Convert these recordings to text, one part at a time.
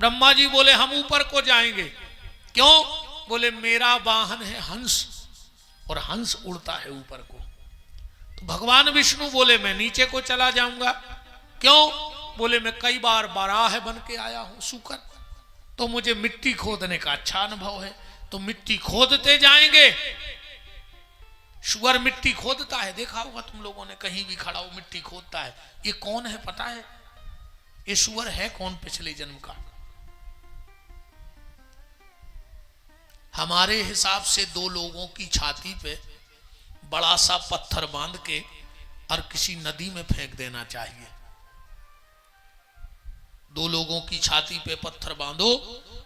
ब्रह्मा जी बोले हम ऊपर को जाएंगे। क्यों? बोले मेरा वाहन है हंस और हंस उड़ता है ऊपर को। तो भगवान विष्णु बोले मैं नीचे को चला जाऊंगा। क्यों? बोले मैं कई बार बाराह बन के आया हूं सूकर, तो मुझे मिट्टी खोदने का अच्छा अनुभव है, तो मिट्टी खोदते जाएंगे। सुअर मिट्टी खोदता है, देखा होगा तुम लोगों ने, कहीं भी खड़ा हो मिट्टी खोदता है। ये कौन है पता है? ये सुअर है कौन? पिछले जन्म का। हमारे हिसाब से दो लोगों की छाती पे बड़ा सा पत्थर बांध के और किसी नदी में फेंक देना चाहिए। दो लोगों की छाती पे पत्थर बांधो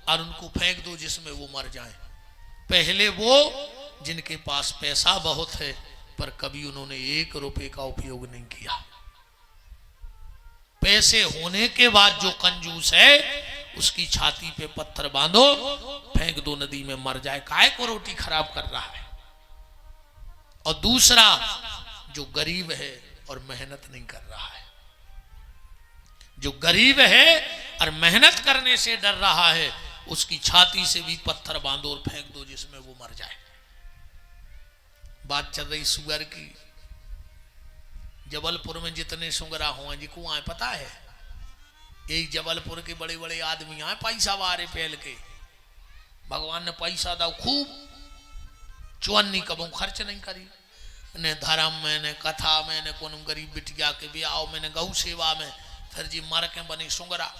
और उनको फेंक दो जिसमें वो मर जाएं। पहले वो जिनके पास पैसा बहुत है पर कभी उन्होंने 1 रुपए का उपयोग नहीं किया। पैसे होने के बाद जो कंजूस है उसकी छाती पे पत्थर बांधो, फेंक दो नदी में, मर जाए, काय को रोटी खराब कर रहा है। और दूसरा जो गरीब है और मेहनत नहीं कर रहा है, जो गरीब है और मेहनत करने से डर रहा है, उसकी छाती से भी पत्थर बांधो और फेंक दो जिसमें वो मर जाए। बात चल रही सुअर की। जबलपुर में जितने सुंगरा हुए जी को आए पता है, यही जबलपुर के बड़े बड़े आदमी आए पैसा वारे पहल के। भगवान ने पैसा दाओ खूब, चौन्नी कबू खर्च नहीं करी, ने धर्म में, ने कथा में, ने कौन गरीब बिटिया के ब्याह में, ने गौ सेवा में, फिर जी मर के बनी सुंगरा।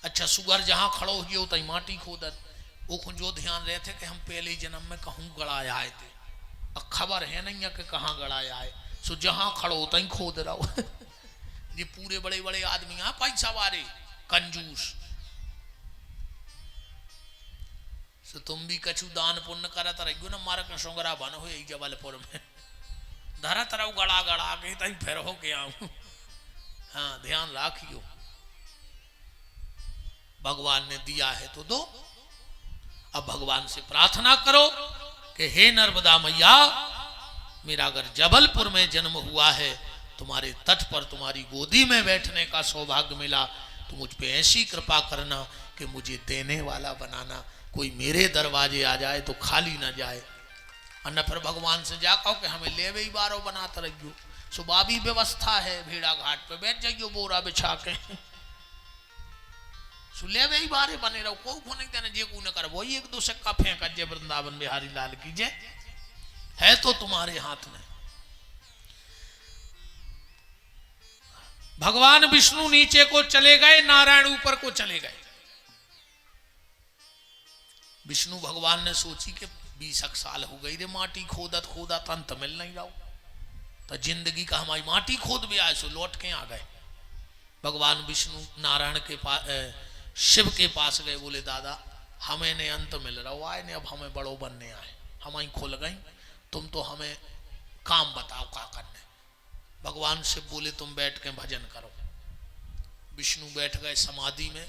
अच्छा सुगर जहां खड़ो हो तई माटी खोदत, वो जो ध्यान रहे थे कि हम पहले जन्म में कहूं गड़ाए आए थे, अब खबर है नहीं है कि कहाँ गड़ाए आए, सो जहां खड़ो तई खोद रहो। ये पूरे बड़े बड़े आदमी आ पैसा वारे कंजूस। सो तुम भी कछु दान पुण्य करत रहो ना, मार के सुंगरा बन हो जबलपुर में, धरत रहो गड़ा गड़ा के तई फिर हो के आऊं। हाँ ध्यान राखियो, भगवान ने दिया है तो दो। अब भगवान से प्रार्थना करो कि हे नर्मदा मैया, मेरा अगर जबलपुर में जन्म हुआ है, तुम्हारे तट पर तुम्हारी गोदी में बैठने का सौभाग्य मिला, तो मुझ पे ऐसी कृपा करना कि मुझे देने वाला बनाना, कोई मेरे दरवाजे आ जाए तो खाली ना जाए। और न फिर भगवान से जा कहो कि हमें ले वही बारो बनाते रहियो, सुबह भी व्यवस्था है, भेड़ा घाट पे बैठ जाइयो बोरा बिछा के, सुले वही बारे बने रहो, को नहीं देने जे को न कर, वही 1-2 सिक्का फेंक जय वृंदावन बिहारी लाल की जय, है तो तुम्हारे हाथ में। भगवान विष्णु नीचे को चले गए, नारायण ऊपर को चले गए। विष्णु भगवान ने सोची कि 20 साल हो गई रे माटी खोदत खोदत, अंत मिल नहीं रहा, तो जिंदगी का हमारी माटी खोद भी आए, सो लौट के आ गए। भगवान विष्णु नारायण के पास, शिव के पास गए, बोले दादा हमें ने अंत मिल रहा आए ने, अब हमें बड़ो बनने आए, हमारी खुल गई, तुम तो हमें काम बताओ क्या करने। भगवान शिव बोले तुम बैठ के भजन करो। विष्णु बैठ गए समाधि में,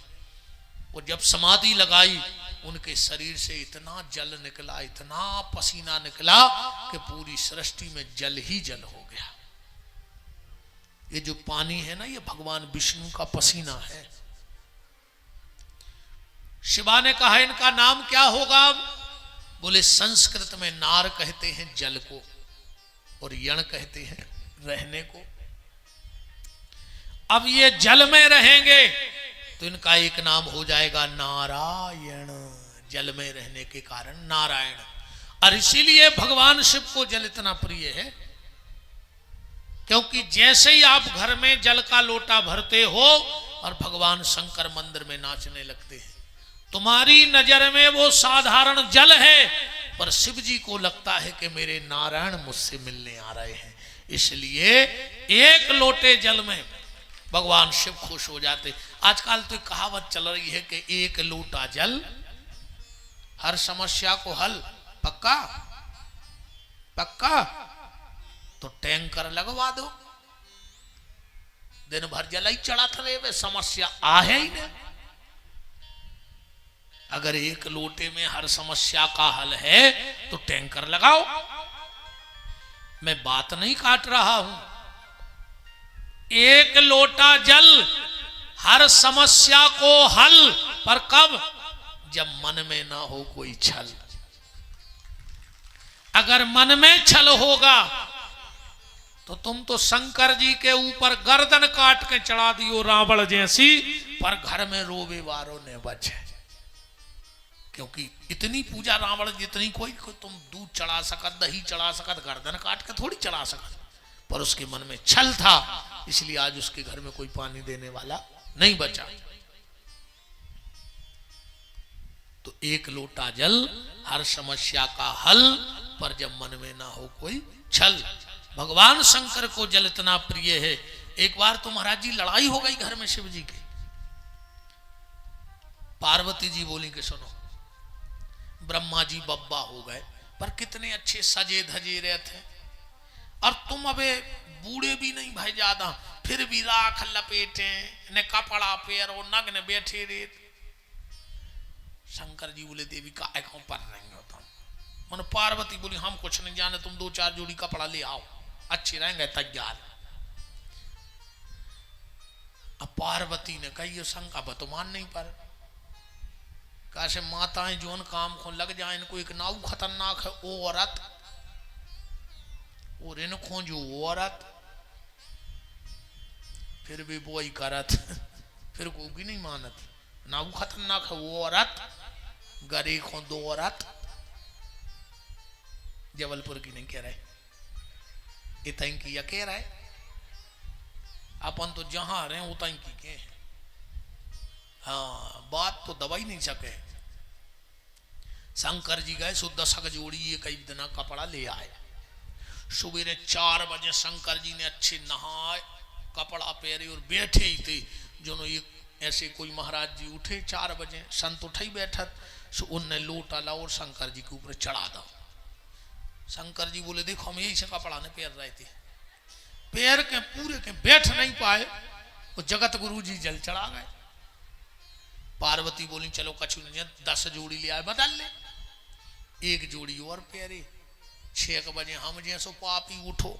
और जब समाधि लगाई उनके शरीर से इतना जल निकला, इतना पसीना निकला कि पूरी सृष्टि में जल ही जल हो गया। ये जो पानी है ना, ये भगवान विष्णु का पसीना है। शिवा ने कहा इनका नाम क्या होगा? बोले संस्कृत में नार कहते हैं जल को, और यण कहते हैं रहने को। अब ये जल में रहेंगे तो इनका एक नाम हो जाएगा नारायण, जल में रहने के कारण नारायण। और इसीलिए भगवान शिव को जल इतना प्रिय है, क्योंकि जैसे ही आप घर में जल का लोटा भरते हो और भगवान शंकर मंदिर में नाचने लगते हैं, तुम्हारी नजर में वो साधारण जल है, पर शिव जी को लगता है कि मेरे नारायण मुझसे मिलने आ रहे हैं, इसलिए एक लोटे जल में भगवान शिव खुश हो जाते। आजकल तो कहावत चल रही है कि एक लोटा जल हर समस्या को हल। पक्का पक्का? तो टैंकर लगवा दो, दिन भर जल ही चढ़ाते रहे, समस्या आहे ही नहीं। अगर एक लोटे में हर समस्या का हल है तो टैंकर लगाओ। मैं बात नहीं काट रहा हूं, एक लोटा जल हर समस्या को हल, पर कब? जब मन में ना हो कोई छल। अगर मन में छल होगा तो तुम तो शंकर जी के ऊपर गर्दन काट के चढ़ा दियो रावण जैसी, पर घर में रोवे वारों ने बचे। क्योंकि इतनी पूजा रावण जितनी कोई तुम दूध चढ़ा सकत, दही चढ़ा सकत, गर्दन काट के थोड़ी चढ़ा सकत, पर उसके मन में छल था, इसलिए आज उसके घर में कोई पानी देने वाला नहीं बचा। तो एक लोटा जल हर समस्या का हल, पर जब मन में ना हो कोई छल। भगवान शंकर को जल इतना प्रिय है। एक बार तो महाराज जी लड़ाई हो गई घर में शिव जी की। पार्वती जी बोली कि सुनो, ब्रह्मा जी बब्बा हो गए, पर कितने अच्छे सजे धजे रहे थे, और तुम अबे बूढ़े भी नहीं भाई ज्यादा, फिर भी राख लपेटे ने कपड़ा पेरो नग्न बैठे रे। शंकर जी बोले देवी का ऐखों पर नहीं होता। मन पार्वती बोली हम कुछ नहीं जाने, तुम 2-4 जोड़ी कपड़ा ले आओ, अच्छे रहेंगे तैयार। अब पार्वती ने कही शंका बतमान नहीं पर कैसे माताएं जोन काम को लग जाए, इनको एक नाव खतरनाक है वो औरत, और इनको जो औरत फिर भी वो ही करत फिर को भी नहीं मानत। नाव खतरनाक है वो औरत, गरे को 2 औरत। जबलपुर की नहीं कह रहे, इतनी की या कह रहे, अपन तो जहां रहे उतनी की के। हाँ बात तो दबा ही नहीं सके। शंकर जी गए सो 10 जोड़ी ये कई दिन कपड़ा ले आए। सुबह 4 बजे शंकर जी ने अच्छे नहाए, कपड़ा पहरे और बैठे ही थे। जो एक ऐसे कोई महाराज जी उठे 4 बजे, संत उठे ही बैठत, सो उनने लोटा लाओ और शंकर जी के ऊपर चढ़ा दो। शंकर जी बोले देखो हम यही से कपड़ा ने पैर रहे थे, पैर के पूरे के बैठ नहीं पाए, वो जगत गुरु जी जल चढ़ा गए। पार्वती बोली चलो कछु नहीं, 10 जोड़ी ले आए बदल ले, 1 जोड़ी और पैरे। 6 बजे हम जैसो पापी उठो,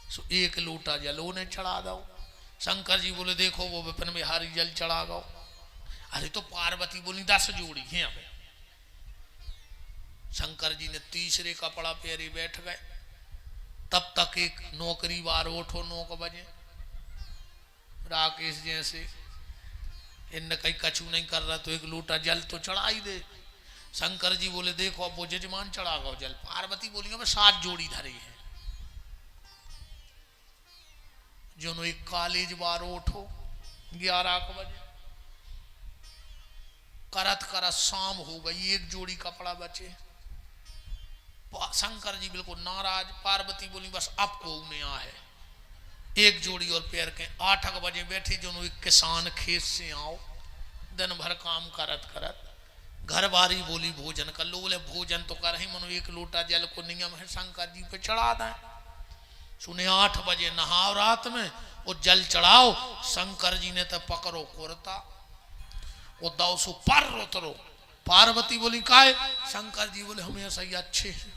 सो 1 लोटा जलो ने चढ़ा दो। शंकर जी बोले देखो वो विपिन बिहारी जल चढ़ा गो। अरे तो पार्वती बोली 10 जोड़ी हैं। अब शंकर जी ने तीसरे कपड़ा पहरे बैठ गए। तब तक एक नौकरी बार उठो 9 बजे, राकेश जैसे इन कहीं कछु नहीं कर रहा तो एक लोटा जल तो चढ़ा ही दे। शंकर जी बोले देखो अब वो जजमान चढ़ा गो जल। पार्वती बोली अब 7 जोड़ी धरी है। जो एक कॉलेज बार उठो 11 बजे, करत करत शाम हो गई, 1 जोड़ी कपड़ा बचे। शंकर जी बिल्कुल नाराज। पार्वती बोली बस अब को उन्हें आ है, 1 जोड़ी और पैर के। 8 बजे बैठी जो एक किसान खेत से आओ, दिन भर काम करत करत घर बारी बोली भोजन कर लो। बोले भोजन तो कर ही मनो 1 लोटा जल को नियम है शंकर जी पे चढ़ा दें। सुने 8 बजे नहाओ रात में और जल चढ़ाओ। शंकर जी ने तो पकड़ो कुर्ता वो 200 पर उतरो। पार्वती बोली काहे? शंकर जी बोले हम ऐसा ही अच्छे हैं,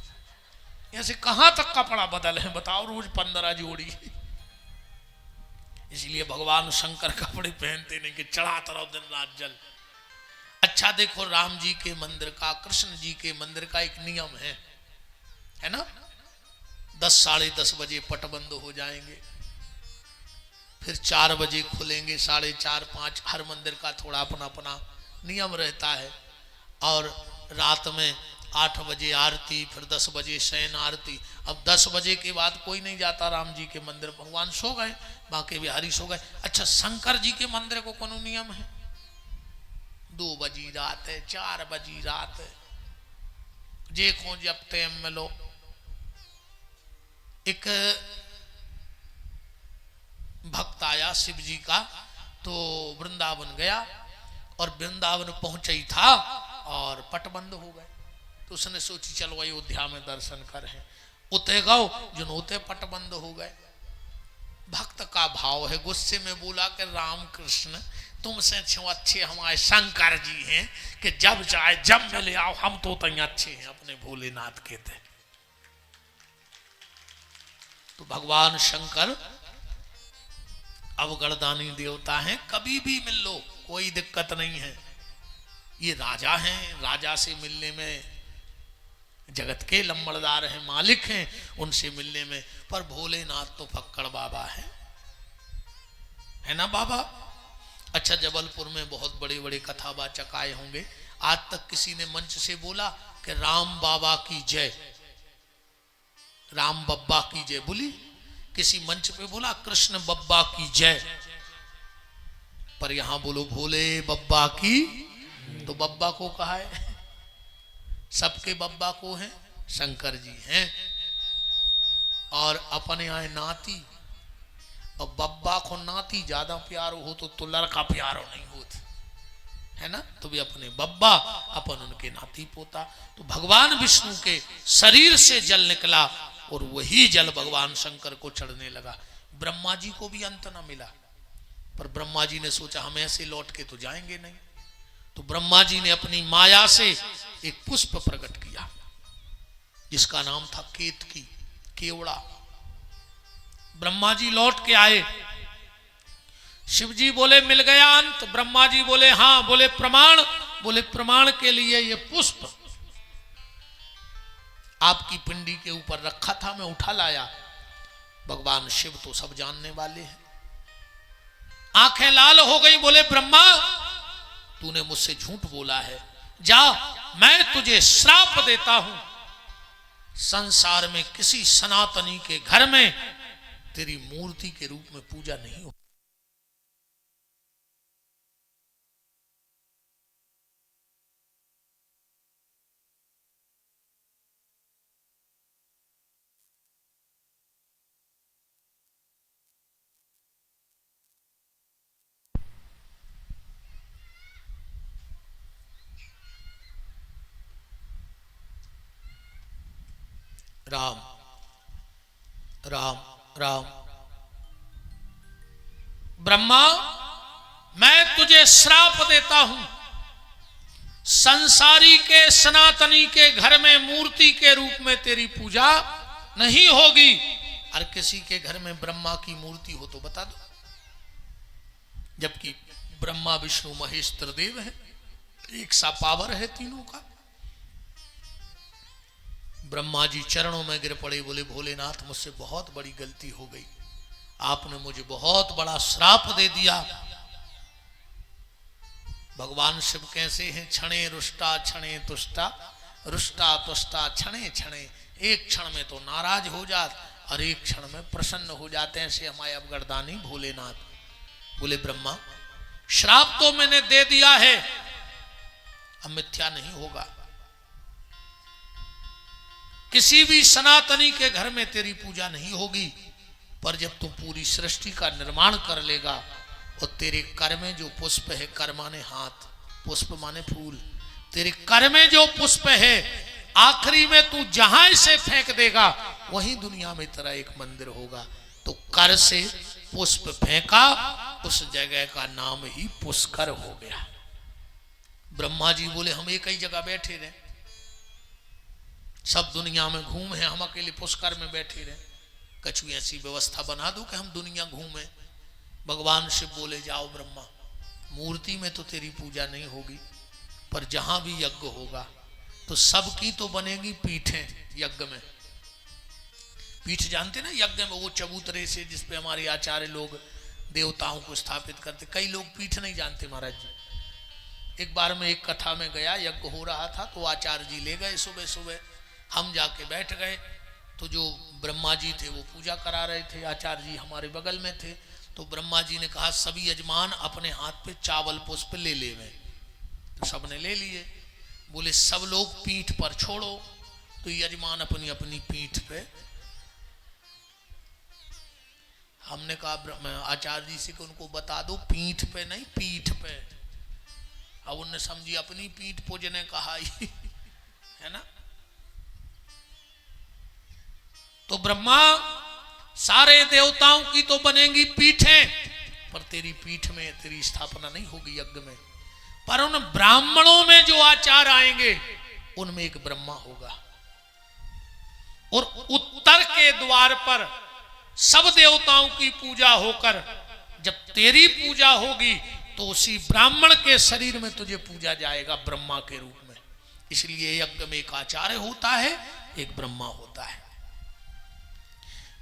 ऐसे कहां तक कपड़ा बदल है बताओ, रोज 15 जोड़ी। इसलिए भगवान शंकर कपड़े पहनते नहीं कि चढ़ाता रहो दिन रात जल। अच्छा देखो राम जी के मंदिर का, कृष्ण जी के मंदिर का एक नियम है ना, 10 साढ़े 10 बजे पट बंद हो जाएंगे, फिर 4 बजे खुलेंगे, 4:30 5। हर मंदिर का थोड़ा अपना अपना नियम रहता है। और रात में 8 बजे आरती, फिर 10 बजे शयन आरती। अब 10 बजे के बाद कोई नहीं जाता राम जी के मंदिर, भगवान सो गए, बाकी बिहारी सो गए। अच्छा शंकर जी के मंदिर को कोनो नियम है? 2 बजी रात है, 4 बजी रात है, देखो जब टाइम मिलो। एक भक्त आया शिव जी का, तो वृंदावन गया और वृंदावन पहुंचा ही था और पट बंद हो गए। तो उसने सोची चलो अयोध्या में दर्शन करें। उते गो जो उते पट बंद हो गए। भक्त का भाव है, गुस्से में बोला कि राम कृष्ण तुमसे अच्छे हमारे शंकर जी हैं कि जब चाहे जब मिले आओ, हम तो अच्छे हैं अपने भोलेनाथ के थे। तो भगवान शंकर अवगढ़दानी देवता हैं, कभी भी मिल लो, कोई दिक्कत नहीं है। ये राजा हैं, राजा से मिलने में, जगत के लम्बड़दार हैं, मालिक हैं, उनसे मिलने में। पर भोलेनाथ तो फक्कड़ बाबा है ना बाबा। अच्छा, जबलपुर में बहुत बड़े बड़े कथावाचक आए होंगे, आज तक किसी ने मंच से बोला कि राम बाबा की जय, राम बब्बा की जय बोली? किसी मंच पे बोला कृष्ण बब्बा की जय? पर यहां बोलो भोले बब्बा की। तो बब्बा को कहा है, सबके बब्बा को है, शंकर जी हैं। और अपने आए नाती, और बब्बा को नाती ज्यादा प्यारो हो तो लड़का प्यारो नहीं होती है ना, तो भी अपने बब्बा, अपन उनके नाती पोता। तो भगवान विष्णु के शरीर से जल निकला और वही जल भगवान शंकर को चढ़ने लगा। ब्रह्मा जी को भी अंत न मिला, पर ब्रह्मा जी ने सोचा हम ऐसे लौट के तो जाएंगे नहीं, तो ब्रह्मा जी ने अपनी माया से एक पुष्प प्रकट किया जिसका नाम था केतकी, केवड़ा। ब्रह्मा जी लौट के आए, शिव जी बोले मिल गया अंत? ब्रह्मा जी बोले हाँ। बोले प्रमाण? बोले प्रमाण के लिए ये पुष्प आपकी पिंडी के ऊपर रखा था, मैं उठा लाया। भगवान शिव तो सब जानने वाले हैं। आंखें लाल हो गई, बोले ब्रह्मा तूने मुझसे झूठ बोला है, जा मैं तुझे श्राप देता हूं, संसार में किसी सनातनी के घर में तेरी मूर्ति के रूप में पूजा नहीं हो। राम राम राम। ब्रह्मा मैं तुझे श्राप देता हूं, संसारी के सनातनी के घर में मूर्ति के रूप में तेरी पूजा नहीं होगी। और किसी के घर में ब्रह्मा की मूर्ति हो तो बता दो, जबकि ब्रह्मा विष्णु महेश त्रिदेव है, एक सा पावर है तीनों का। ब्रह्मा जी चरणों में गिर पड़े, बोले भोलेनाथ मुझसे बहुत बड़ी गलती हो गई, आपने मुझे बहुत बड़ा श्राप दे दिया। भगवान शिव कैसे हैं? क्षणे रुष्टा क्षणे तुष्टा, रुष्टा तुष्टा क्षणे क्षणे। एक क्षण में तो नाराज हो जात और एक क्षण में प्रसन्न हो जाते हैं, ऐसे हमारे अवगढ़दानी भोलेनाथ। बोले ब्रह्मा श्राप तो मैंने दे दिया है, अब मिथ्या नहीं होगा। किसी भी सनातनी के घर में तेरी पूजा नहीं होगी, पर जब तू पूरी सृष्टि का निर्माण कर लेगा और तेरे कर में जो पुष्प है, कर माने हाथ, पुष्प माने फूल, तेरे कर में जो पुष्प है आखिरी में तू जहां इसे फेंक देगा वही दुनिया में तेरा एक मंदिर होगा। तो कर से पुष्प फेंका, उस जगह का नाम ही पुष्कर हो गया। ब्रह्मा जी बोले हम एक ही जगह बैठे रहे, सब दुनिया में घूम है, हम अकेले पुष्कर में बैठे रहे, कछु ऐसी व्यवस्था बना दो कि हम दुनिया घूमे। भगवान शिव बोले जाओ ब्रह्मा, मूर्ति में तो तेरी पूजा नहीं होगी, पर जहां भी यज्ञ होगा तो सबकी तो बनेगी पीठें। यज्ञ में पीठ जानते ना, यज्ञ में वो चबूतरे से जिसपे हमारे आचार्य लोग देवताओं को स्थापित करते। कई लोग पीठ नहीं जानते महाराज जी। एक बार मैं एक कथा में गया, यज्ञ हो रहा था तो आचार्य जी ले गए सुबह सुबह, हम जाके बैठ गए। तो जो ब्रह्मा जी थे वो पूजा करा रहे थे, आचार्य जी हमारे बगल में थे। तो ब्रह्मा जी ने कहा सभी यजमान अपने हाथ पे चावल पुष्प ले ले। तो सबने ले लिए। बोले सब लोग पीठ पर छोड़ो। तो यजमान अपनी अपनी पीठ पे। हमने कहा आचार्य जी से कि उनको बता दो पीठ पे नहीं पीठ पे। अब उनने समझी अपनी पीठ पूजने कहा है ना। तो ब्रह्मा सारे देवताओं की तो बनेंगी पीठें, पर तेरी पीठ में तेरी स्थापना नहीं होगी यज्ञ में। पर उन ब्राह्मणों में जो आचार आएंगे उनमें एक ब्रह्मा होगा। और उत्तर के द्वार पर सब देवताओं की पूजा होकर जब तेरी पूजा होगी तो उसी ब्राह्मण के शरीर में तुझे पूजा जाएगा ब्रह्मा के रूप में। इसलिए यज्ञ में एक आचार्य होता है, एक ब्रह्मा होता है।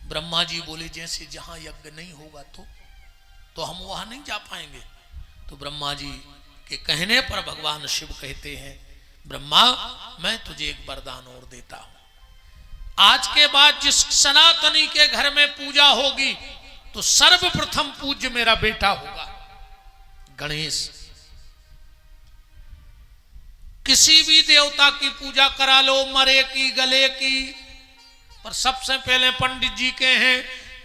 ब्रह्मा जी बोले जैसे जहां यज्ञ नहीं होगा तो हम वहां नहीं जा पाएंगे। तो ब्रह्मा जी के कहने पर भगवान शिव कहते हैं, ब्रह्मा मैं तुझे एक वरदान और देता हूं। आज के बाद जिस सनातनी के घर में पूजा होगी तो सर्वप्रथम पूज्य मेरा बेटा होगा गणेश। किसी भी देवता की पूजा करा लो, मरे की, गले की, पर सबसे पहले पंडित जी के हैं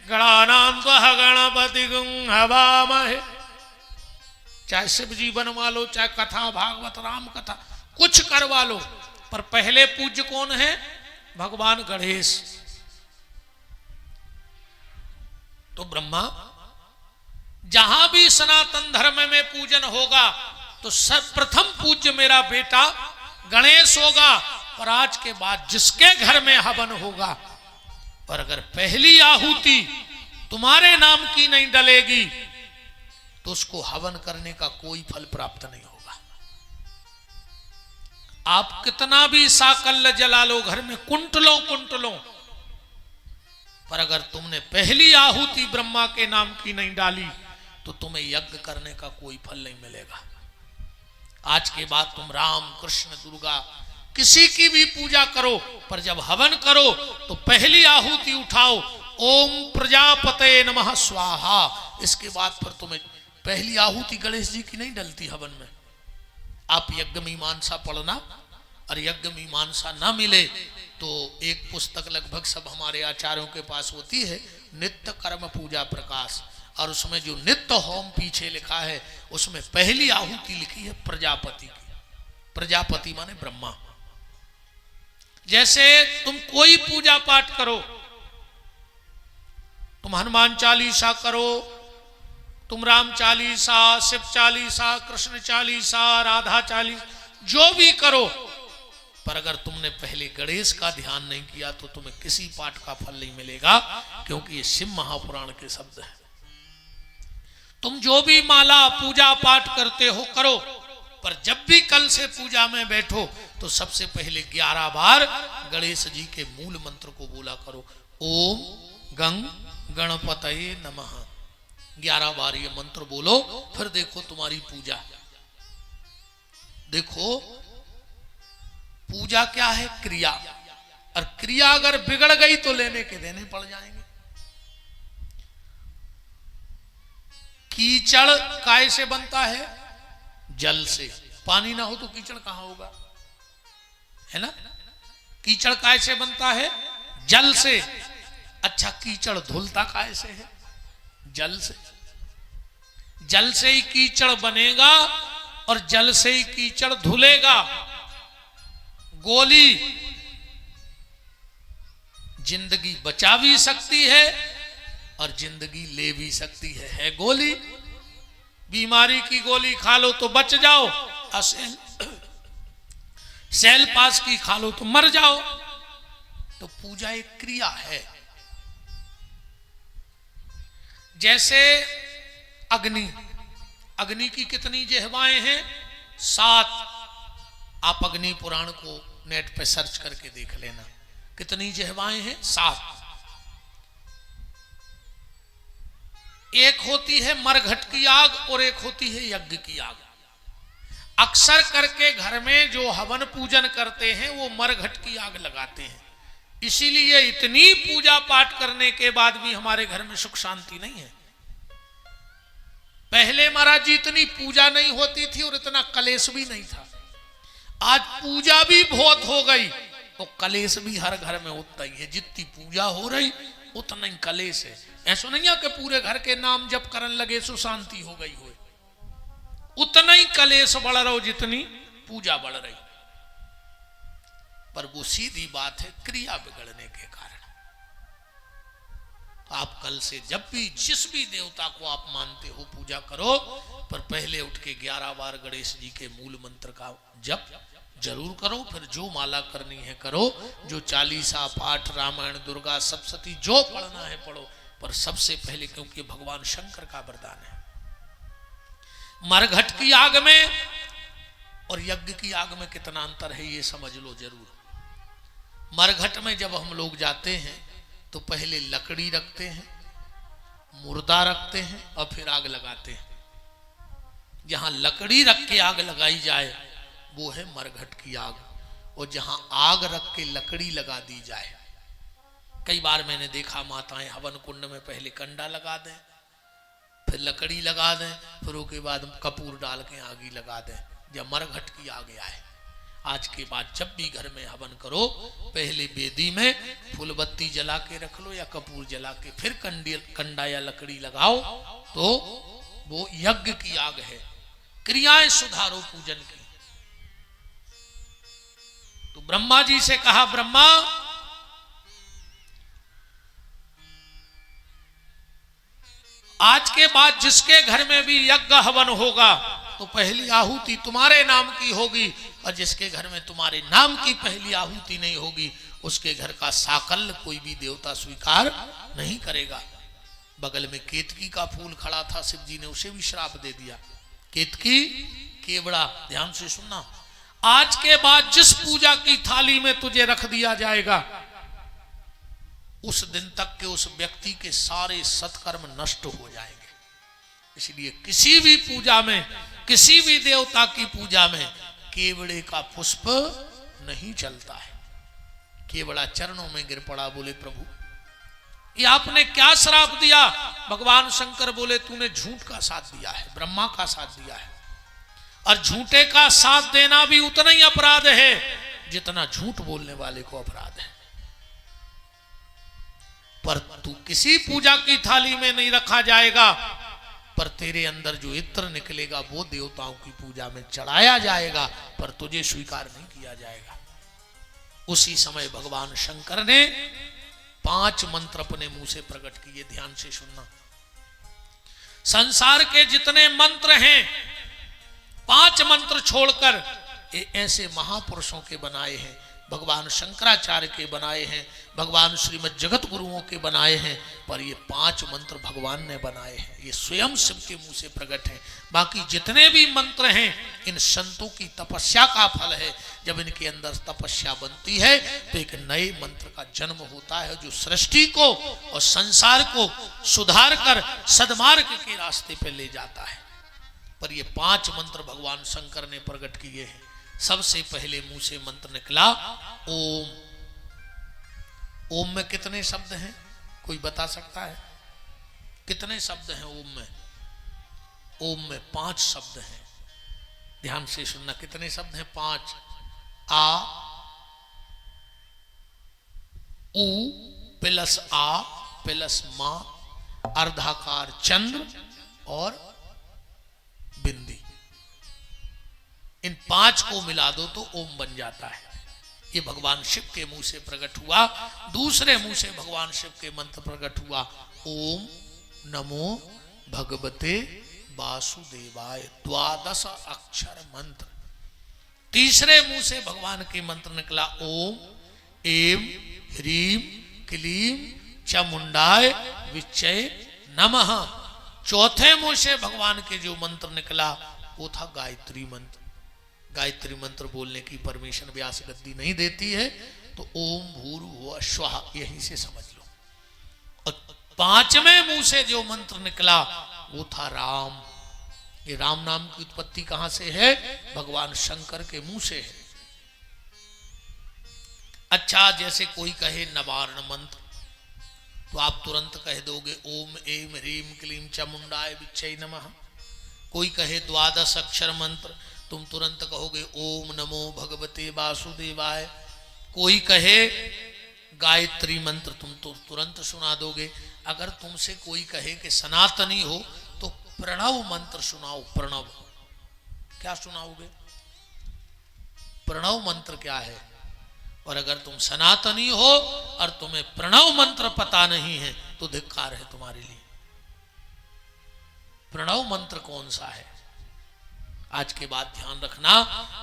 गणानां त्वा गणपति हवामहे। चाहे शिव जी बनवा लो, चाहे कथा भागवत राम कथा कुछ करवा लो, पर पहले पूज्य कौन है? भगवान गणेश। तो ब्रह्मा जहां भी सनातन धर्म में पूजन होगा तो सर्वप्रथम पूज्य मेरा बेटा गणेश होगा। पर आज के बाद जिसके घर में हवन होगा, पर अगर पहली आहुति तुम्हारे नाम की नहीं डलेगी तो उसको हवन करने का कोई फल प्राप्त नहीं होगा। आप कितना भी साकल्य जला लो घर में कुंटलों कुंटलों, पर अगर तुमने पहली आहुति ब्रह्मा के नाम की नहीं डाली तो तुम्हें यज्ञ करने का कोई फल नहीं मिलेगा। आज के बाद तुम राम कृष्ण दुर्गा किसी की भी पूजा करो, पर जब हवन करो तो पहली आहुति उठाओ, ओम प्रजापते नमः स्वाहा। इसके बाद फिर तुम्हें पहली आहुति गणेश जी की नहीं डलती हवन में। आप यज्ञ मीमांसा पढ़ना, और यज्ञ मीमांसा ना मिले तो एक पुस्तक लगभग सब हमारे आचार्यों के पास होती है, नित्य कर्म पूजा प्रकाश, और उसमें जो नित्य होम पीछे लिखा है उसमें पहली आहुति लिखी है प्रजापति की। प्रजापति माने ब्रह्मा। जैसे तुम कोई पूजा पाठ करो, तुम हनुमान चालीसा करो, तुम राम चालीसा, शिव चालीसा, कृष्ण चालीसा, राधा चालीसा, जो भी करो, पर अगर तुमने पहले गणेश का ध्यान नहीं किया तो तुम्हें किसी पाठ का फल नहीं मिलेगा, क्योंकि ये शिव महापुराण के शब्द हैं। तुम जो भी माला पूजा पाठ करते हो करो, पर जब भी कल से पूजा में बैठो तो सबसे पहले 11 बार गणेश जी के मूल मंत्र को बोला करो, ओम गंग गणपतये नमः। 11 बार ये मंत्र बोलो, फिर देखो तुम्हारी पूजा। देखो पूजा क्या है? क्रिया, और क्रिया अगर बिगड़ गई तो लेने के देने पड़ जाएंगे। कीचड़ काय से बनता है? जल से। पानी ना हो तो कीचड़ कहां होगा, है ना? कीचड़ काय से बनता है? जल से। अच्छा, कीचड़ धुलता काय से है? जल से। जल से ही कीचड़ बनेगा और जल से ही कीचड़ धुलेगा। गोली जिंदगी बचा भी सकती है और जिंदगी ले भी सकती है गोली। बीमारी की गोली खा लो तो बच जाओ, सेल पास की खा लो तो मर जाओ। तो पूजा एक क्रिया है। जैसे अग्नि, अग्नि की कितनी जिह्वाएं हैं? 7। आप अग्नि पुराण को नेट पे सर्च करके देख लेना, कितनी जिह्वाएं हैं? 7। एक होती है मरघट की आग और एक होती है यज्ञ की आग। अक्सर करके घर में जो हवन पूजन करते हैं वो मरघट की आग लगाते हैं, इसीलिए इतनी पूजा पाठ करने के बाद भी हमारे घर में सुख शांति नहीं है। पहले महाराज जी इतनी पूजा नहीं होती थी और इतना कलेश भी नहीं था। आज पूजा भी बहुत हो गई तो कलेश भी हर घर में उतना ही है। जितनी पूजा हो रही उतना ही कलेश है। ऐसा नहीं है कि पूरे घर के नाम जप करने लगे सो शांति हो गई हो, उतना ही कलेश बढ़ रहा हो जितनी पूजा बढ़ रही। पर वो सीधी बात है क्रिया बिगड़ने के कारण। तो आप कल से जब भी जिस भी देवता को आप मानते हो पूजा करो, पर पहले उठ के 11 बार गणेश जी के मूल मंत्र का जप जरूर करो। फिर जो माला करनी है करो, जो चालीसा पाठ रामायण दुर्गा सप्तशती जो पढ़ना है पढ़ो। पर सबसे पहले, क्योंकि भगवान शंकर का वरदान है, मरघट की आग में और यज्ञ की आग में कितना अंतर है ये समझ लो जरूर। मरघट में जब हम लोग जाते हैं तो पहले लकड़ी रखते हैं, मुर्दा रखते हैं और फिर आग लगाते हैं। जहां लकड़ी रख के आग लगाई जाए वो है मरघट की आग, और जहां आग रख के लकड़ी लगा दी जाए, कई बार मैंने देखा माताएं हवन कुंड में पहले कंडा लगा दें, फिर लकड़ी लगा दें, फिर उसके बाद कपूर डाल के आग ही लगा दें जब मरघट की आग आए। आज के बाद जब भी घर में हवन करो, पहले वेदी में फूल बत्ती जला के रख लो या कपूर जला के, फिर कंडा या लकड़ी लगाओ, तो वो यज्ञ की आग है। क्रियाएं सुधारो पूजन की। तो ब्रह्मा जी से कहा, ब्रह्मा आज के बाद जिसके घर में भी यज्ञ हवन होगा तो पहली आहुति तुम्हारे नाम की होगी, और जिसके घर में तुम्हारे नाम की पहली आहुति नहीं होगी उसके घर का साकल्य कोई भी देवता स्वीकार नहीं करेगा। बगल में केतकी का फूल खड़ा था, शिव जी ने उसे भी श्राप दे दिया। केतकी केवड़ा, ध्यान से सुनना, आज के बाद जिस पूजा की थाली में तुझे रख दिया जाएगा उस दिन तक के उस व्यक्ति के सारे सत्कर्म नष्ट हो जाएंगे। इसलिए किसी भी पूजा में, किसी भी देवता की पूजा में केवड़े का पुष्प नहीं चलता है। केवड़ा चरणों में गिर पड़ा, बोले प्रभु ये आपने क्या श्राप दिया? भगवान शंकर बोले तूने झूठ का साथ दिया है, ब्रह्मा का साथ दिया है, और झूठे का साथ देना भी उतना ही अपराध है जितना झूठ बोलने वाले को अपराध है। पर तू किसी पूजा की थाली में नहीं रखा जाएगा, पर तेरे अंदर जो इत्र निकलेगा वो देवताओं की पूजा में चढ़ाया जाएगा, पर तुझे स्वीकार नहीं किया जाएगा। उसी समय भगवान शंकर ने 5 मंत्र अपने मुंह से प्रकट किए। ध्यान से सुनना, संसार के जितने मंत्र हैं 5 मंत्र छोड़कर ये ऐसे महापुरुषों के बनाए हैं, भगवान शंकराचार्य के बनाए हैं, भगवान श्रीमद् जगत गुरुओं के बनाए हैं, पर ये 5 मंत्र भगवान ने बनाए हैं, ये स्वयं शिव के मुंह से प्रकट है। बाकी जितने भी मंत्र हैं इन संतों की तपस्या का फल है। जब इनके अंदर तपस्या बनती है तो एक नए मंत्र का जन्म होता है जो सृष्टि को और संसार को सुधार कर सद्मार्ग के रास्ते पर ले जाता है। पर ये 5 मंत्र भगवान शंकर ने प्रकट किए हैं। सबसे पहले मुंह से मंत्र निकला ओम। ओम में कितने शब्द हैं कोई बता सकता है? कितने शब्द हैं ओम में? ओम में 5 शब्द हैं। ध्यान से सुनना, कितने शब्द हैं? 5। आ, उ प्लस आ प्लस मा, अर्धाकार चंद्र और बिंदी, इन 5 को मिला दो तो ओम बन जाता है। ये भगवान शिव के मुंह से प्रकट हुआ। दूसरे मुंह से भगवान शिव के मंत्र प्रकट हुआ, ओम नमो भगवते वासुदेवाय, 12 अक्षर मंत्र। तीसरे मुंह से भगवान के मंत्र निकला, ओम एम ह्रीम क्लीम चामुंडाय विच्चय नमः। चौथे मुंह से भगवान के जो मंत्र निकला वो था गायत्री मंत्र। गायत्री मंत्र बोलने की परमिशन व्यास गद्दी नहीं देती है, तो ओम भूर्भुवः स्वः यहीं से समझ लो। और 5वें मुंह से जो मंत्र निकला वो था राम। ये राम नाम की उत्पत्ति कहां से है? भगवान शंकर के मुंह से है। अच्छा, जैसे कोई कहे नवार्ण मंत्र तो आप तुरंत कह दोगे ओम एम ह्रीम क्लीम चामुंडाय विच्चय नमः। कोई कहे 12 अक्षर मंत्र, तुम तुरंत कहोगे ओम नमो भगवते वासुदेवाय। कोई कहे गायत्री मंत्र, तुम तो तुरंत सुना दोगे। अगर तुमसे कोई कहे कि सनातनी हो तो प्रणव मंत्र सुनाओ। प्रणव क्या सुनाओगे? प्रणव मंत्र क्या है? और अगर तुम सनातनी हो और तुम्हें प्रणव मंत्र पता नहीं है तो धिक्कार है तुम्हारे लिए। प्रणव मंत्र कौन सा है? आज के बाद ध्यान रखना,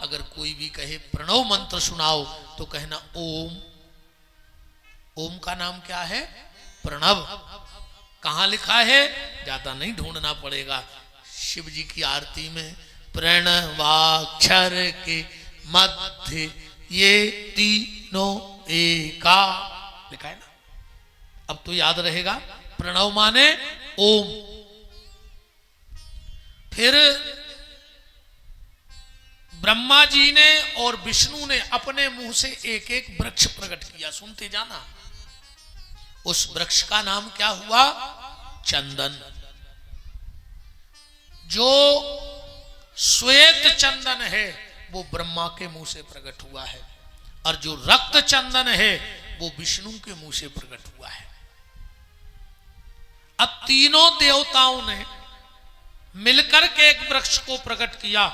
अगर कोई भी कहे प्रणव मंत्र सुनाओ तो कहना ओम। ओम का नाम क्या है? प्रणव। कहां लिखा है, ज्यादा नहीं ढूंढना पड़ेगा। शिव जी की आरती में प्रणवाक्षर के मध्य ये तीनों एका लिखा है ना। अब तो याद रहेगा, प्रणव माने ओम। फिर ब्रह्मा जी ने और विष्णु ने अपने मुंह से एक एक वृक्ष प्रकट किया, सुनते जाना। उस वृक्ष का नाम क्या हुआ, चंदन। जो श्वेत चंदन है वो ब्रह्मा के मुंह से प्रकट हुआ है, और जो रक्त चंदन है वो विष्णु के मुंह से प्रकट हुआ है। अब तीनों देवताओं ने मिलकर के एक वृक्ष को प्रकट किया।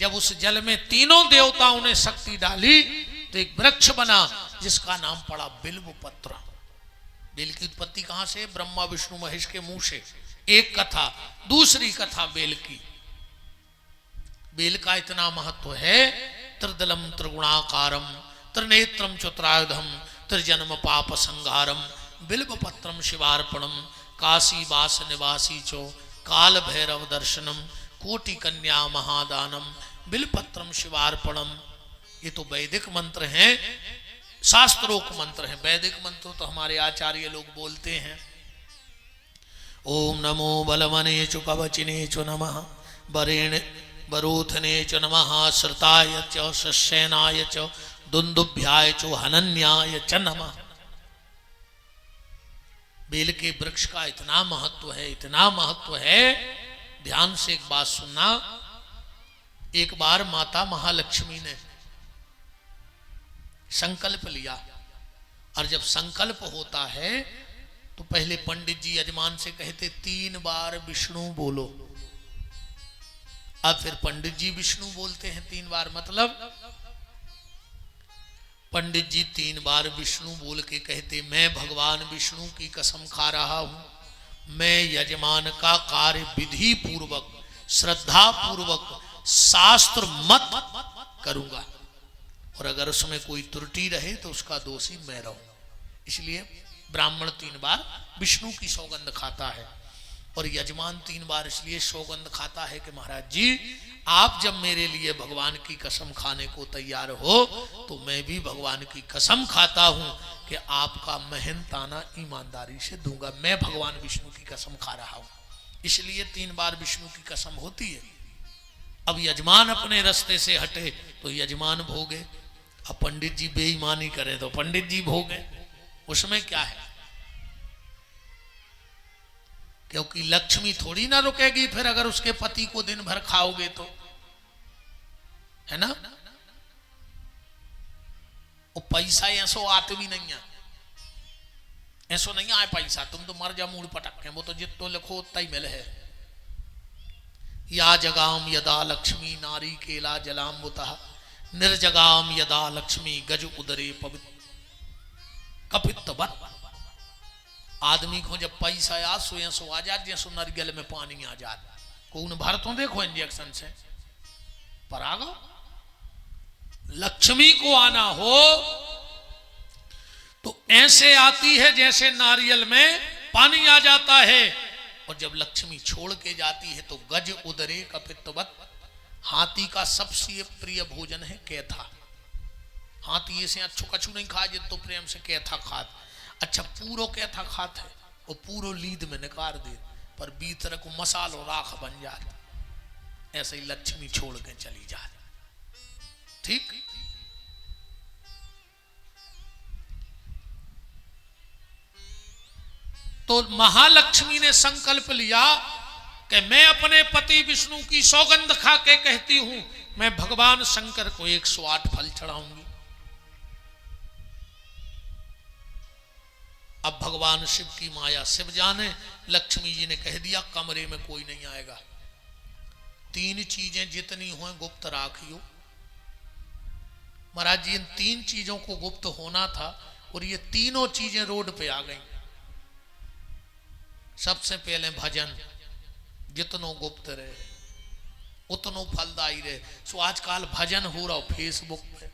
जब उस जल में तीनों देवताओं ने शक्ति डाली तो एक वृक्ष बना जिसका नाम पड़ा बिल्व पत्र। बेल की उत्पत्ति कहां से, ब्रह्मा विष्णु महेश के मुंह से। एक कथा। दूसरी कथा बेल की। बेल का इतना महत्व है, त्रिदलम त्रिगुणाकारम त्रिनेत्रम चतुरायुधम त्रिजन्म पाप संहारम बिल्व पत्रम शिवार्पणम काशी वास निवासी चो काल भैरव दर्शनम कोटि कन्या महादानम बिल्वपत्रम शिवार्पणम। ये तो वैदिक मंत्र हैं, शास्त्रोक्त मंत्र हैं। वैदिक मंत्र तो हमारे आचार्य लोग बोलते हैं। ओम नमो बलवने च कवचिने च नमः वरेण वरोधने च नमः श्रुताय च शस्यनाय च दुंदुभ्याय च हनन्याय च नमः। बेल के वृक्ष का इतना महत्व है, इतना महत्व है। ध्यान से एक बात सुनना। एक बार माता महालक्ष्मी ने संकल्प लिया, और जब संकल्प होता है तो पहले पंडित जी यजमान से कहते 3 बार विष्णु बोलो। अब फिर पंडित जी विष्णु बोलते हैं 3 बार। मतलब पंडित जी 3 बार विष्णु बोल के कहते, मैं भगवान विष्णु की कसम खा रहा हूं, मैं यजमान का कार्य विधि पूर्वक श्रद्धा पूर्वक शास्त्र मत करूंगा, और अगर उसमें कोई त्रुटि रहे तो उसका दोषी मैं रहूं। इसलिए ब्राह्मण 3 बार विष्णु की सौगंध खाता है, और यजमान 3 बार इसलिए सौगंध खाता है कि महाराज जी आप जब मेरे लिए भगवान की कसम खाने को तैयार हो तो मैं भी भगवान की कसम खाता हूं कि आपका मेहनताना ईमानदारी से दूंगा। मैं भगवान विष्णु की कसम खा रहा हूं, इसलिए 3 बार विष्णु की कसम होती है। अब यजमान अपने रास्ते से हटे तो यजमान भोगे, अब पंडित जी बेईमानी करे तो पंडित जी भोगे। उसमें क्या है, क्योंकि लक्ष्मी थोड़ी ना रुकेगी फिर अगर उसके पति को दिन भर खाओगे तो, है ना। वो पैसा ऐसो आते भी नहीं है, ऐसो नहीं आए पैसा, तुम तो मर जा मूड पटक के, वो तो जितो लिखो उतना ही मिले है। या जगाम यदा लक्ष्मी नारी केला जलाम्बुतः निर्जगाम यदा लक्ष्मी गज उदरे पवित्र कपित्तवत्। आदमी को जब पैसा आ सो आ जात, जैसो नरगल में पानी आ जात। कौन भर तो देखो इंजेक्शन से पर आ गो। लक्ष्मी को आना हो तो ऐसे आती है जैसे नारियल में पानी आ जाता है, और जब लक्ष्मी छोड़ के जाती है तो गज उदरे कपित्तवत्। हाथी का सबसे प्रिय भोजन है कैथा। हाथी ऐसे अच्छो कछु नहीं खा जित तो प्रेम से कैथा खात। अच्छा पूरो कैथा खात है, वो पूरो लीद में निकाल दे, पर भीतर को मसालो राख बन जाता। ऐसे ही लक्ष्मी छोड़ के चली जाती। ठीक। तो महालक्ष्मी ने संकल्प लिया कि मैं अपने पति विष्णु की सौगंध खा के कहती हूं, मैं भगवान शंकर को 108 फल चढ़ाऊंगी। अब भगवान शिव की माया शिव जाने, लक्ष्मी जी ने कह दिया कमरे में कोई नहीं आएगा, 3 चीजें जितनी हो गुप्त राखियो। महाराज जी इन 3 चीजों को गुप्त होना था, और ये तीनों चीजें रोड पे आ गई। सबसे पहले भजन, जितनो गुप्त रहे उतनो फलदायी रहे। सो आजकल भजन हो रहा फेसबुक पे,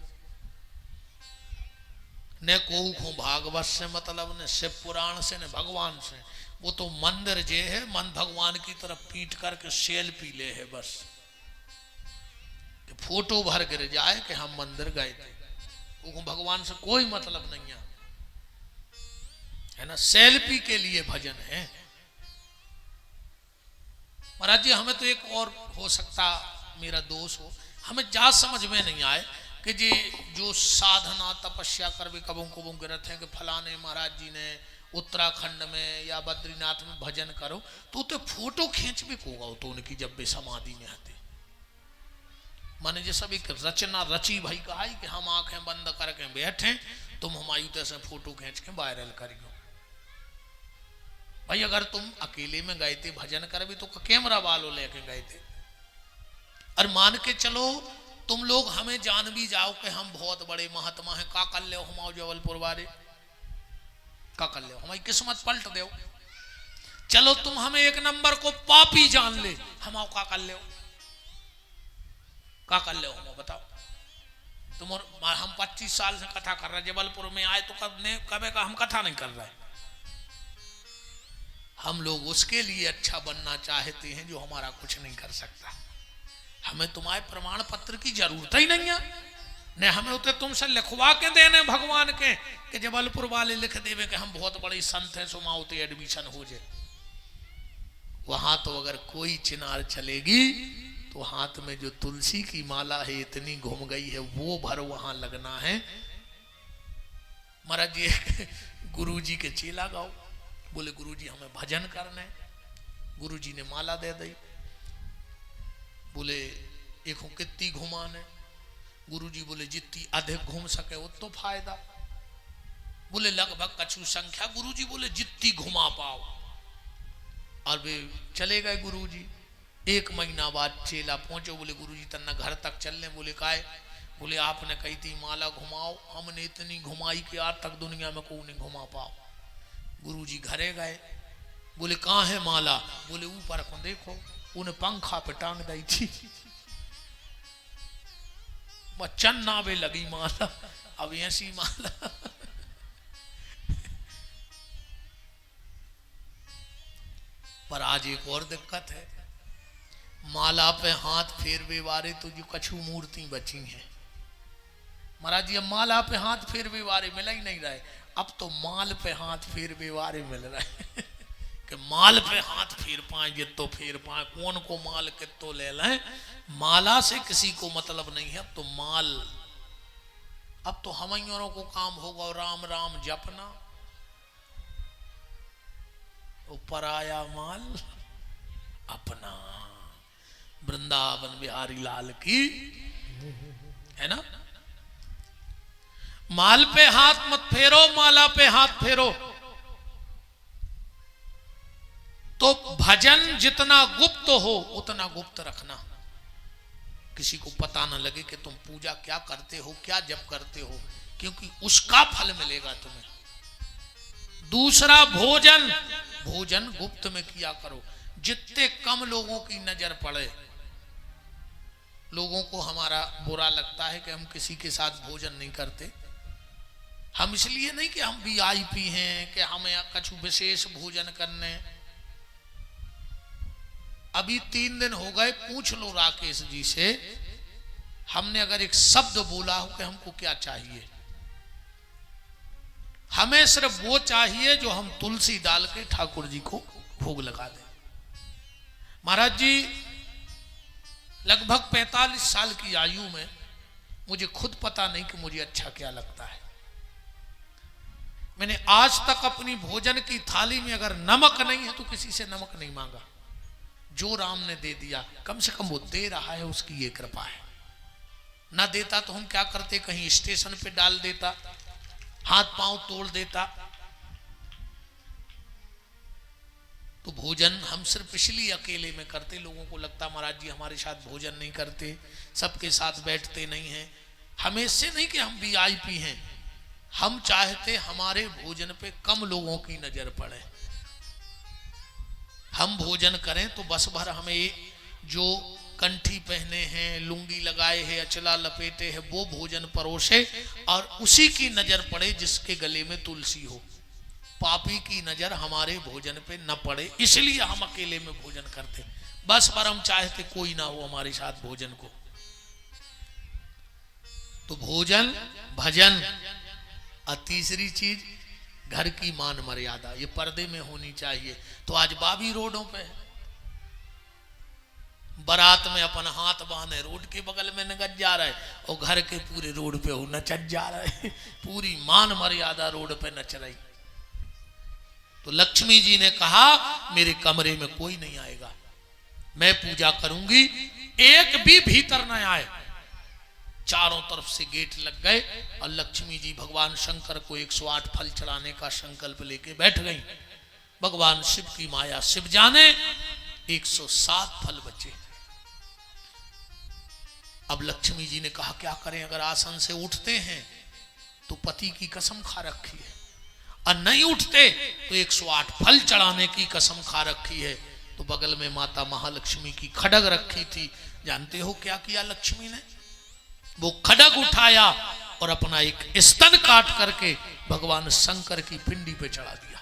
ने को भागवत से मतलब, ने शिव पुराण से, ने भगवान से। वो तो मंदिर जे है, मन भगवान की तरफ पीट करके सेल्फी ले है बस, कि फोटो भर गिर जाए कि हम मंदिर गए थे। वो भगवान से कोई मतलब नहीं है ना, सेल्फी के लिए भजन है। महाराज जी हमें तो एक और हो सकता मेरा दोष हो, हमें जा समझ में नहीं आए कि जी जो साधना तपस्या कर भी कबों कबों गिरत हैं कि फलाने महाराज जी ने उत्तराखंड में या बद्रीनाथ में भजन करो, तो फोटो खींच भी कोगा तो उनकी जब भी समाधि में आते माने जे सब एक रचना रची भाई कहा कि हम आंखें बंद करके बैठे, तुम हमारी तैसे फोटो खींच के वायरल करियो। भाई अगर तुम अकेले में गए थे भजन कर भी तो कैमरा वालों लेके गए थे, और मान के चलो तुम लोग हमें जान भी जाओ कि हम बहुत बड़े महात्मा हैं, का कर ले हमारे जबलपुर वाले, का कर ले हमारी किस्मत पलट दो। चलो तुम हमें एक नंबर को पापी जान ले, हम का कर ले, का कर ले हम बताओ। तुम हम 25 साल से कथा कर रहे हैं, जबलपुर में आए तो कभी का हम कथा नहीं कर रहे। हम लोग उसके लिए अच्छा बनना चाहते हैं जो हमारा कुछ नहीं कर सकता। हमें तुम्हारे प्रमाण पत्र की जरूरत ही नहीं है, ने हमें उतरे तुमसे लिखवा के देने भगवान के कि जबलपुर वाले लिख देवे कि हम बहुत बड़े संत हैं, सुमा उतरे एडमिशन हो जाए। वहां तो अगर कोई चिनार चलेगी तो हाथ में जो तुलसी की माला है इतनी घूम गई है वो भर वहां लगना है। महाराज जी गुरु जी के चेला गाओ, बोले गुरु जी हमें भजन करना है, गुरु जी ने माला दे दी। बोले एक कितनी घुमाने, गुरु जी बोले जितनी अधिक घूम सके वो तो फायदा। बोले लगभग कछु संख्या, गुरु जी बोले जितनी घुमा पाओ। और वे चले गए गुरु जी। 1 महीना बाद चेला पहुंचे, बोले गुरु जी तन्ना घर तक चलने। बोले काहे? बोले आपने कही थी माला घुमाओ, हमने इतनी घुमाई कि आज तक दुनिया में कोई नहीं घुमा पाओ। गुरु जी घरे गए, बोले कहाँ है माला? बोले ऊपर को देखो, उन्हें पंखा पे टांग दी थी, चन्ना पे लगी माला। अब ऐसी माला पर आज एक और दिक्कत है, माला पे हाथ फेरवे वारे तो जो कछु मूर्ति बची हैं। महाराज जी अब माला पे हाथ फेरवे वारे मिल ही नहीं रहे, अब तो माल पे हाथ फेरवे वारे मिल रहे कि माल पे हाथ फेर पाए जितो फेर पाए, कौन को माल कितो ले लें। माला से किसी को मतलब नहीं है, अब तो माल, अब तो हमयों को काम होगा राम राम जपना, ऊपर आया माल अपना। वृंदावन बिहारी लाल की है ना। माल पे हाथ मत फेरो, माला पे हाथ फेरो। तो भजन जितना गुप्त हो उतना गुप्त रखना, किसी को पता न लगे कि तुम पूजा क्या करते हो, क्या जप करते हो, क्योंकि उसका फल मिलेगा तुम्हें। दूसरा भोजन, भोजन गुप्त में किया करो, जितने कम लोगों की नजर पड़े। लोगों को हमारा बुरा लगता है कि हम किसी के साथ भोजन नहीं करते। हम इसलिए नहीं कि हम VIP हैं कि हमें कुछ विशेष भोजन करने। अभी 3 दिन हो गए, पूछ लो राकेश जी से, हमने अगर एक शब्द बोला हो कि हमको क्या चाहिए, हमें सिर्फ वो चाहिए जो हम तुलसी डाल के ठाकुर जी को भोग लगा दें। महाराज जी लगभग 45 साल की आयु में मुझे खुद पता नहीं कि मुझे अच्छा क्या लगता है। मैंने आज तक अपनी भोजन की थाली में अगर नमक नहीं है तो किसी से नमक नहीं मांगा। जो राम ने दे दिया, कम से कम वो दे रहा है, उसकी ये कृपा है। ना देता तो हम क्या करते, कहीं स्टेशन पे डाल देता, हाथ पांव तोड़ देता। तो भोजन हम सिर्फ इसलिए अकेले में करते, लोगों को लगता महाराज जी हमारे साथ भोजन नहीं करते, सबके साथ बैठते नहीं हैं। हमें इससे नहीं कि हम VIP हैं, हम चाहते हमारे भोजन पे कम लोगों की नजर पड़े। हम भोजन करें तो बस भर हमें जो कंठी पहने हैं, लुंगी लगाए है, अचला लपेटे है, वो भोजन परोसे और उसी की नजर पड़े जिसके गले में तुलसी हो। पापी की नजर हमारे भोजन पे न पड़े, इसलिए हम अकेले में भोजन करते। बस पर हम चाहते कोई ना हो हमारे साथ भोजन को। तो भोजन, भजन और तीसरी चीज घर की मान मर्यादा, ये पर्दे में होनी चाहिए। तो आज बाबी रोडों पे बारात में अपन हाथ बांधे रोड के बगल में नगद जा रहा है और घर के पूरे रोड पे हो नचत जा रहा है, पूरी मान मर्यादा रोड पे नच रही। तो लक्ष्मी जी ने कहा मेरे कमरे में कोई नहीं आएगा, मैं पूजा करूंगी, एक भी भीतर न आए। चारों तरफ से गेट लग गए और लक्ष्मी जी भगवान शंकर को 108 फल चढ़ाने का संकल्प लेके बैठ गई। भगवान शिव की माया शिव जाने 107 फल बचे। अब लक्ष्मी जी ने कहा क्या करें, अगर आसन से उठते हैं तो पति की कसम खा रखी है, और नहीं उठते तो 108 फल चढ़ाने की कसम खा रखी है। तो बगल में माता महालक्ष्मी की खड्ग रखी थी। जानते हो क्या किया लक्ष्मी ने? वो खड्ग उठाया और अपना एक स्तन काट करके भगवान शंकर की पिंडी पे चढ़ा दिया।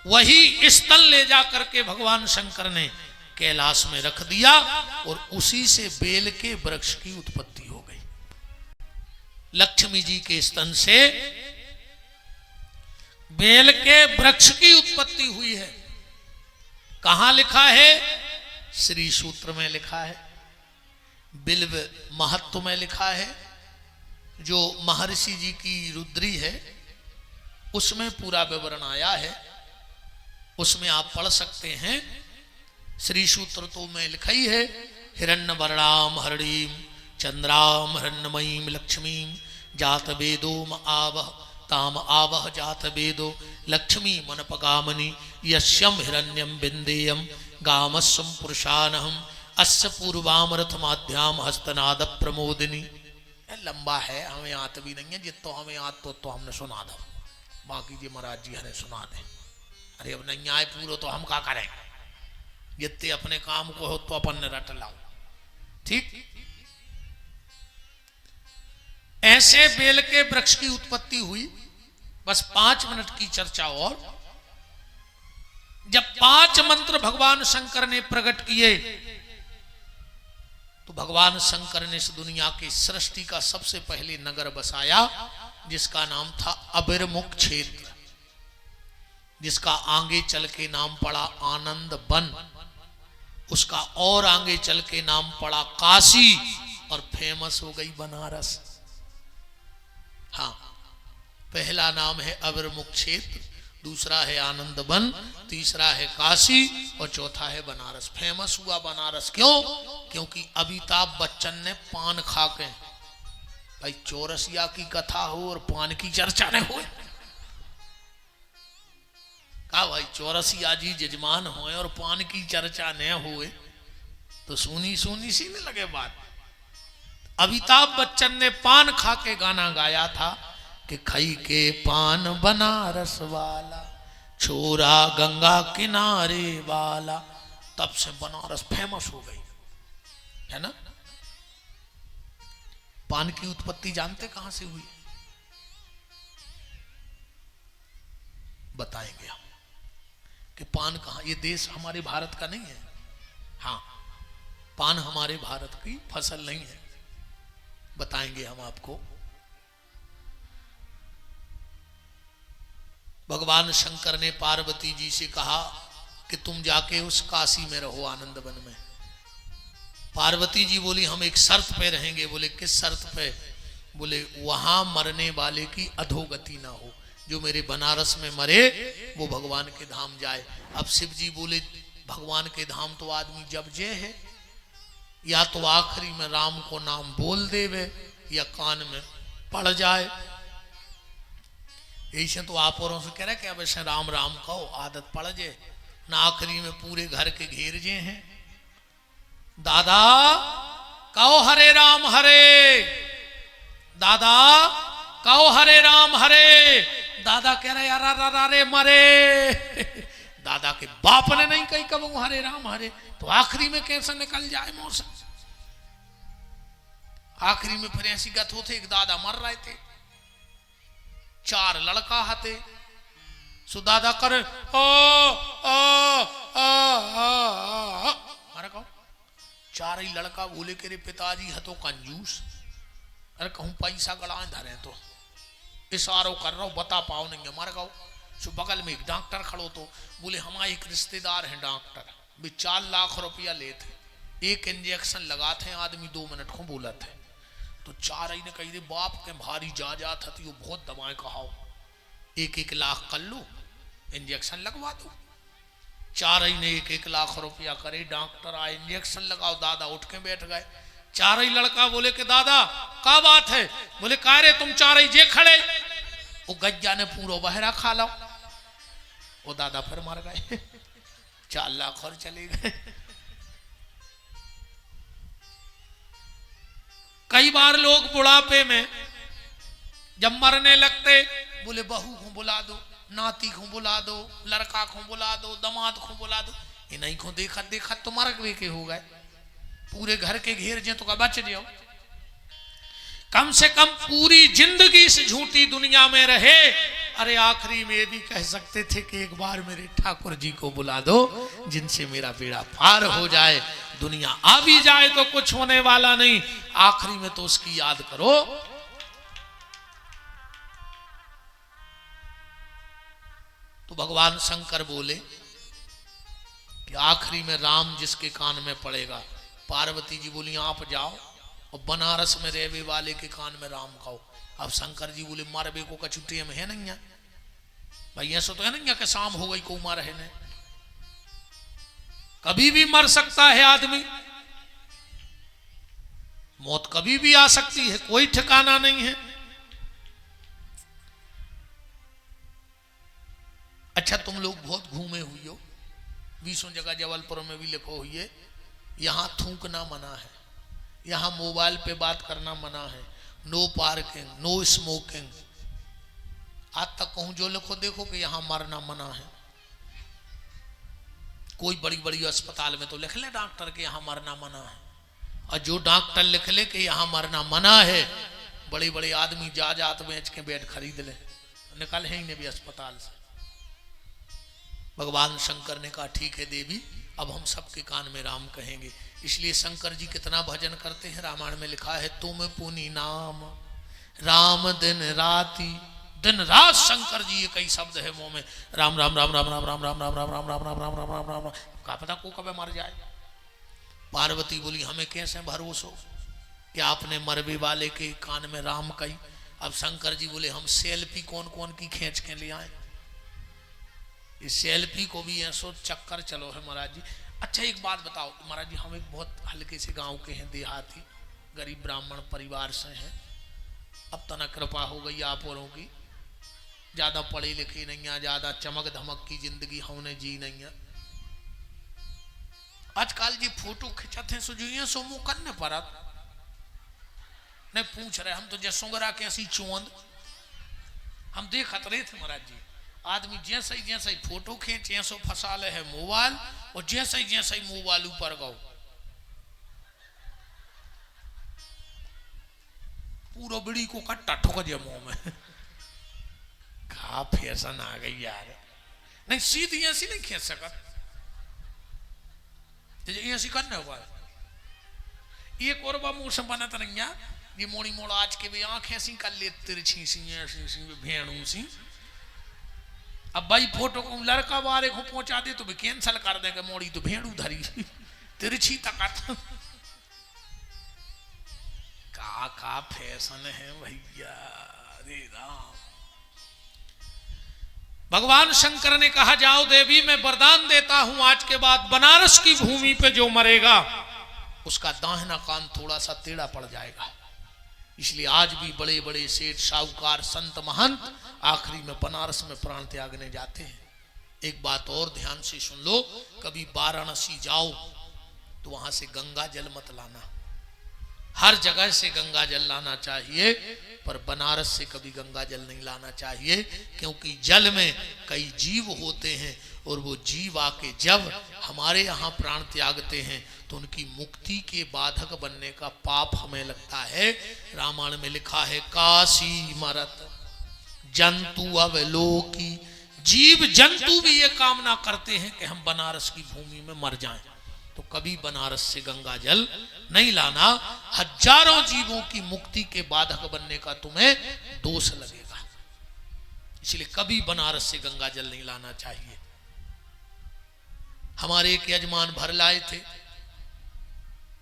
वही स्तन ले जा करके भगवान शंकर ने कैलाश में रख दिया और उसी से बेल के वृक्ष की उत्पत्ति हो गई। लक्ष्मी जी के स्तन से बेल के वृक्ष की उत्पत्ति हुई है। कहां लिखा है? श्री सूत्र में लिखा है, बिल्व महत्व में लिखा है, जो महर्षि जी की रुद्री है उसमें पूरा विवरण आया है, उसमें आप पढ़ सकते हैं। श्री सूत्र तो में लिखा ही है, हिरण्य वर्णाम हरणीम चंद्राम हिरण्यमयीम लक्ष्मीम जात वेदोम आवह ताम आवह जात वेदो लक्ष्मी मनपगामनि यस्यम हिरण्यम बिंदेयम गामस्वम पुरुषानहम अस्य पूर्वामरथ माध्याम हस्तनाद प्रमोदिनी। लंबा है, हमें याद भी नहीं है, जितो हमें याद तो हमने सुना दो, बाकी जी महाराज जी हमें सुना दे। अरे अब नहीं आए पूरो तो हम क्या करें, जितने अपने काम को हो तो अपन ने रट लाओ। ठीक ऐसे बेल के वृक्ष की उत्पत्ति हुई। बस 5 मिनट की चर्चा। और जब 5 मंत्र भगवान शंकर ने प्रकट किए तो भगवान शंकर ने इस दुनिया की सृष्टि का सबसे पहले नगर बसाया, जिसका नाम था अबिरमुख क्षेत्र, जिसका आगे चल के नाम पड़ा आनंद वन, उसका और आगे चल के नाम पड़ा काशी, और फेमस हो गई बनारस। हाँ, पहला नाम है अबिरमुख क्षेत्र, दूसरा है आनंद वन, तीसरा है काशी और चौथा है बनारस। फेमस हुआ बनारस क्यों? क्योंकि अमिताभ बच्चन ने पान खा के, भाई चौरसिया की कथा हो और पान की चर्चा न हो, कहा भाई चौरसिया जी जजमान होए और पान की चर्चा न होए तो सुनी सुनी सी न लगे बात। अमिताभ बच्चन ने पान खा के गाना गाया था कि खई के पान बनारस वाला, छोरा गंगा किनारे वाला, तब से बनारस फेमस हो गई है ना। पान की उत्पत्ति जानते कहां से हुई? बताएंगे हम कि पान कहां, ये देश हमारे भारत का नहीं है। हाँ, पान हमारे भारत की फसल नहीं है, बताएंगे हम आपको। भगवान शंकर ने पार्वती जी से कहा कि तुम जाके उस काशी में रहो, आनंद वन में। पार्वती जी बोली हम एक शर्त पे रहेंगे। बोले किस शर्त पे? बोले वहां मरने वाले की अधोगति ना हो, जो मेरे बनारस में मरे वो भगवान के धाम जाए। अब शिव जी बोले भगवान के धाम तो आदमी जब जे है, या तो आखिरी में राम को नाम बोल देवे या कान में पड़ जाए। ऐसे तो आप औरों से कह रहे कि अब ऐसे राम राम कहो, आदत पड़ जाए ना, आखिरी में पूरे घर के घेर जे हैं। दादा कहो हरे राम हरे, दादा कहो हरे राम हरे। दादा कह रहे यार अरे मरे, दादा के बाप ने नहीं कही कब हरे राम हरे, तो आखिरी में कैसे निकल जाए मौसम। आखिरी में फिर ऐसी गत होते, एक दादा मर रहे थे, 4 लड़का हते, सो दादा करे ओ ओ मारा कहो 4 ही लड़का बोले के रे पिताजी हतो कंजूस, अरे कहूं पैसा गड़ा धरे तो इशारों कर रहा हूं बता पाओ नहीं है। मारा कहो सो बगल में एक डॉक्टर खड़ो तो बोले हमारे एक रिश्तेदार हैं डॉक्टर, भी 4 लाख रुपया लेते, एक इंजेक्शन लगाते आदमी 2 मिनट को बोला थे, तो 4 ही ने कही रे बाप के भारी जा जात थी वो बहुत दवाएं कहाओ, 1-1 लाख कर लो इंजेक्शन लगवा दो। 4 ही ने 1-1 लाख रुपया करे, डॉक्टर आए इंजेक्शन लगाओ, दादा उठ के बैठ गए। 4 ही लड़का बोले कि दादा क्या बात है, बोले का रे तुम 4 ही जे खड़े, वो गज्जा ने पूरा बहरा खा लो, वो दादा फिर मर गए 4 लाख और चले गए। कई बार लोग बुढ़ापे में जब मरने लगते बोले बहू को बुला दो, नाती को बुला दो, लड़का को बुला दो, दामाद को बुला दो, इन्हीं को देखा देखा तो मर के हो गए, पूरे घर के घेर जे तो का बच जाओ। कम से कम पूरी जिंदगी से झूठी दुनिया में रहे, अरे आखिरी में भी कह सकते थे कि एक बार मेरे ठाकुर जी को बुला दो जिनसे मेरा बेड़ा पार हो जाए, दुनिया आ भी जाए तो कुछ होने वाला नहीं, आखिरी में तो उसकी याद करो। तो भगवान शंकर बोले कि आखिरी में राम जिसके कान में पड़ेगा, पार्वती जी बोली आप जाओ और बनारस में रहने वाले के कान में राम खाओ। अब शंकर जी बोले मारबे को कचुटे में है नहीं है भाई, ऐसा तो है नहीं कि शाम हो गई को मार है नहीं, कभी भी मर सकता है आदमी, मौत कभी भी आ सकती है, कोई ठिकाना नहीं है। अच्छा तुम लोग बहुत घूमे हुई हो, 20 जगह जबलपुर में भी लिखो हुई है, यहां थूकना मना है, यहां मोबाइल पे बात करना मना है, नो पार्किंग, नो स्मोकिंग। आज तक कहूं जो लिखो देखो कि यहां मरना मना है। कोई बड़ी बड़ी अस्पताल में तो लिख ले डॉक्टर के यहां मरना मना है, और जो डॉक्टर लिख ले कि यहां मरना मना है, बड़े बड़े आदमी जात बेच के बेड खरीद ले, निकल है ही नहीं भी अस्पताल से। भगवान शंकर ने कहा ठीक है देवी, अब हम सबके कान में राम कहेंगे। इसलिए शंकर जी कितना भजन करते हैं, रामायण में लिखा है तुम पुनि नाम राम दिन राति, दिन रात शंकर जी ये कई शब्द है मुंह में, राम राम राम राम राम राम राम राम राम राम राम राम राम राम राम राम राम, क्या पता को कब मर जाए। पार्वती बोली हमें कैसे भरोसा कि आपने मरबे वाले के कान में राम कही। अब शंकर जी बोले हम सेल्फी कौन कौन की खींच के ले आए, इस सेल्फी को भी ऐसो चक्कर चलो है महाराज जी। अच्छा एक बात बताओ महाराज जी, हम एक बहुत हल्के से गांव के हैं, देहाती गरीब ब्राह्मण परिवार से हैं, अब तना कृपा हो गई आप औरों की, ज्यादा पढ़े लिखे नहीं है, ज्यादा चमक धमक की जिंदगी हमने जी नहीं है। आजकल जी फोटो खिंचाते हैं सुजुए सो मुंह करने पर नहीं पूछ रहे, हम तो जसोंगरा कैसी चोंद हम देखत रहे थे महाराज जी, आदमी जैसे ही फोटो खींचे सो फंसा ले है मोबाइल, और जैसे ही मोबाइल ऊपर गो पूरा बिड़ी को कट्टा ठोक दिया मुंह में। कहा फैशन आ गई यार, नहीं सीधी ऐसी नहीं खींच सकत, ऐसी करने होगा। एक और मुंह से बना तो नहीं यार, ये मोड़ी मोड़ आज के भी आंख ऐसी कर ले तिरछी सी ऐसी भेड़ू सी। अब भाई फोटो को लड़का बारे को पहुंचा दे तो भी कैंसल कर देंगे, मोड़ी तो भेड़ू धरी तिरछी तक। का फैशन है भैया, अरे राम। भगवान शंकर ने कहा जाओ देवी मैं वरदान देता हूं, आज के बाद बनारस की भूमि पे जो मरेगा उसका दाहिना कान थोड़ा सा टेढ़ा पड़ जाएगा। इसलिए आज भी बड़े बड़े सेठ साहूकार संत महंत आखिरी में बनारस में प्राण त्यागने जाते हैं। एक बात और ध्यान से सुन लो, कभी वाराणसी जाओ तो वहां से गंगा जल मत लाना, हर जगह से गंगा जल लाना चाहिए, पर बनारस से कभी गंगा जल नहीं लाना चाहिए, क्योंकि जल में कई जीव होते हैं और वो जीव आके जब हमारे यहाँ प्राण त्यागते हैं तो उनकी मुक्ति के बाधक बनने का पाप हमें लगता है। रामायण में लिखा है काशी मरत जंतु अवलोकी, जीव जंतु भी ये कामना करते हैं कि हम बनारस की भूमि में मर जाएं। तो कभी बनारस से गंगा जल नहीं लाना, हजारों जीवों की मुक्ति के बाधक बनने का तुम्हें दोष लगेगा। इसलिए कभी बनारस से गंगा जल नहीं लाना चाहिए। हमारे एक यजमान भर लाए थे,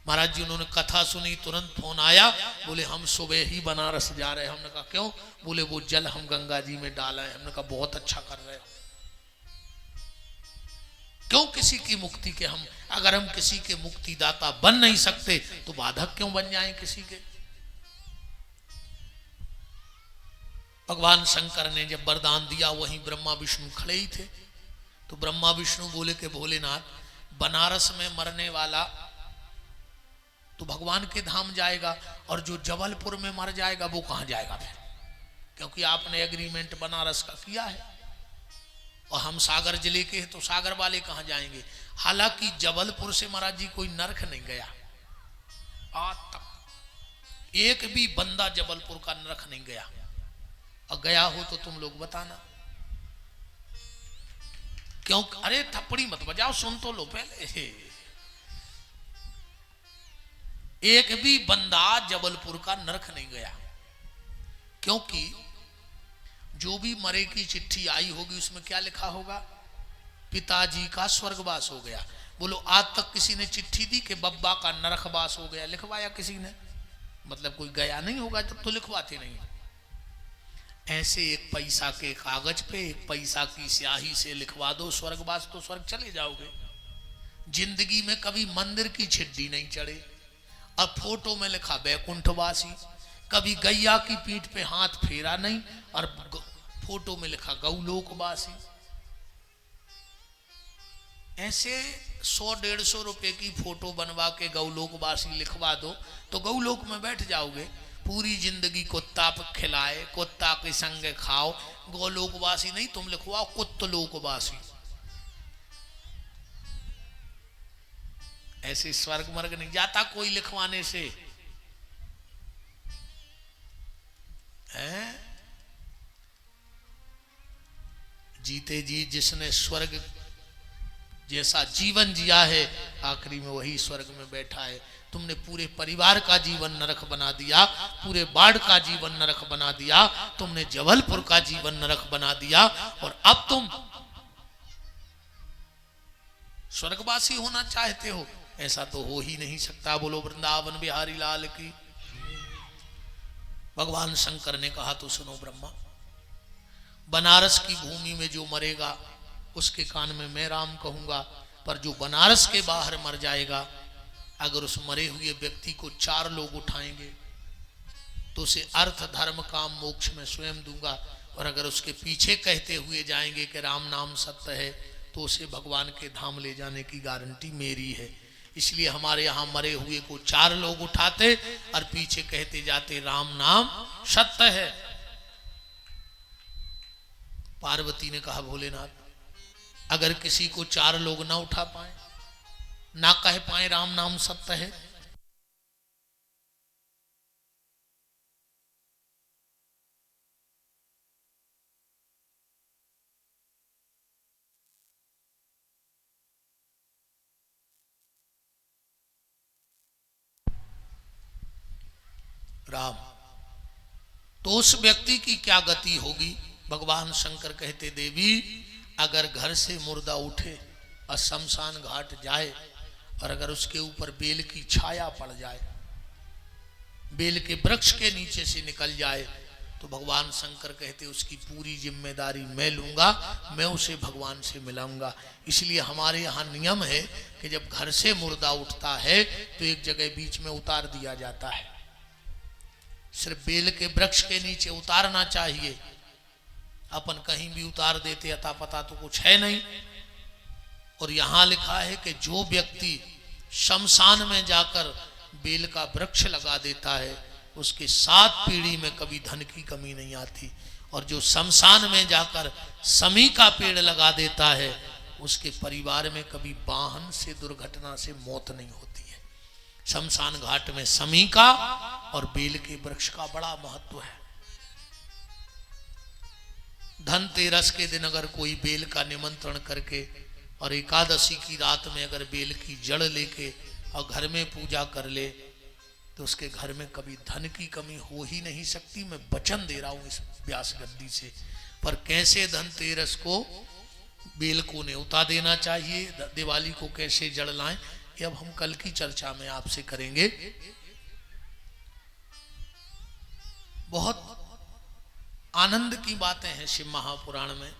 महाराज जी उन्होंने कथा सुनी, तुरंत फोन आया, बोले हम सुबह ही बनारस जा रहे हैं। हमने कहा क्यों? बोले वो जल हम गंगा जी में डाला है। हमने कहा बहुत अच्छा कर रहे हो। क्यों किसी की मुक्ति के हम, अगर हम किसी के मुक्तिदाता बन नहीं सकते तो बाधक क्यों बन जाएं किसी के? भगवान शंकर ने जब वरदान दिया वहीं ब्रह्मा विष्णु खड़े ही थे। तो ब्रह्मा विष्णु बोले कि भोलेनाथ, बनारस में मरने वाला तो भगवान के धाम जाएगा, और जो जबलपुर में मर जाएगा वो कहां जाएगा फिर? क्योंकि आपने एग्रीमेंट बनारस का किया है और हम सागर जिले के हैं, तो सागर वाले कहां जाएंगे? हालांकि जबलपुर से महाराज जी कोई नरक नहीं गया आज तक, एक भी बंदा जबलपुर का नरक नहीं गया। और गया हो तो तुम लोग बताना। क्यों? अरे थप्पड़ी मत बजाओ, सुन तो लो पहले। एक भी बंदा जबलपुर का नरक नहीं गया, क्योंकि जो भी मरे की चिट्ठी आई होगी उसमें क्या लिखा होगा? पिताजी का स्वर्गवास हो गया। बोलो आज तक किसी ने चिट्ठी दी कि बब्बा का नरकवास हो गया? लिखवाया किसी ने? मतलब कोई गया नहीं होगा तब तो लिखवाते नहीं। ऐसे एक पैसा के कागज पे, एक पैसा की स्याही से लिखवा दो स्वर्गवास, तो स्वर्ग चले जाओगे। जिंदगी में कभी मंदिर की छिड्डी नहीं चढ़े, और फोटो में लिखा बैकुंठवासी। कभी गैया की पीठ पे हाथ फेरा नहीं, और फोटो में लिखा गौलोकवासी। ऐसे 100-150 रुपए की फोटो बनवा के गौलोकवासी लिखवा दो तो गौलोक में बैठ जाओगे। पूरी जिंदगी कुत्ता खिलाए, कुत्ता के संग खाओ, गौलोकवासी नहीं, तुम लिखवाओ कुत्तलोकवासी। ऐसे स्वर्ग मर्ग नहीं जाता कोई लिखवाने से है। जीते जी जिसने स्वर्ग जैसा जीवन जिया है, आखिरी में वही स्वर्ग में बैठा है। तुमने पूरे परिवार का जीवन नरक बना दिया, पूरे बाढ़ का जीवन नरक बना दिया, तुमने जबलपुर का जीवन नरक बना दिया, और अब तुम स्वर्गवासी होना चाहते हो। ऐसा तो हो ही नहीं सकता। बोलो वृंदावन बिहारी लाल की। भगवान शंकर ने कहा तो सुनो ब्रह्मा, बनारस की भूमि में जो मरेगा उसके कान में मैं राम कहूंगा, पर जो बनारस के बाहर मर जाएगा, अगर उस मरे हुए व्यक्ति को 4 लोग उठाएंगे तो उसे अर्थ धर्म काम मोक्ष में स्वयं दूंगा, और अगर उसके पीछे कहते हुए जाएंगे कि राम नाम सत्य है तो उसे भगवान के धाम ले जाने की गारंटी मेरी है। इसलिए हमारे यहाँ मरे हुए को 4 लोग उठाते और पीछे कहते जाते राम नाम सत्य है। पार्वती ने कहा भोलेनाथ, अगर किसी को 4 लोग ना उठा पाए, ना कह पाए राम नाम सत्य है, राम, तो उस व्यक्ति की क्या गति होगी? भगवान शंकर कहते देवी, अगर घर से मुर्दा उठे और शमशान घाट जाए और अगर उसके ऊपर बेल की छाया पड़ जाए, बेल के वृक्ष के नीचे से निकल जाए, तो भगवान शंकर कहते उसकी पूरी जिम्मेदारी मैं लूंगा, मैं उसे भगवान से मिलाऊंगा। इसलिए हमारे यहाँ नियम है कि जब घर से मुर्दा उठता है तो एक जगह बीच में उतार दिया जाता है। सिर्फ बेल के वृक्ष के नीचे उतारना चाहिए, अपन कहीं भी उतार देते अता पता तो कुछ है नहीं। और यहां लिखा है कि जो व्यक्ति शमशान में जाकर बेल का वृक्ष लगा देता है उसके 7 पीढ़ी में कभी धन की कमी नहीं आती, और जो शमशान में जाकर समी का पेड़ लगा देता है उसके परिवार में कभी वाहन से दुर्घटना से मौत नहीं होती है। शमशान घाट में समी का और बेल के वृक्ष का बड़ा महत्व है। धनतेरस के दिन अगर कोई बेल का निमंत्रण करके और एकादशी की रात में अगर बेल की जड़ लेके और घर में पूजा कर ले तो उसके घर में कभी धन की कमी हो ही नहीं सकती। मैं वचन दे रहा हूं इस व्यास गद्दी से। पर कैसे धनतेरस को बेल को न्योता देना चाहिए, दिवाली को कैसे जड़ लाएं, ये अब हम कल की चर्चा में आपसे करेंगे। बहुत आनंद की बातें हैं शिव महापुराण में।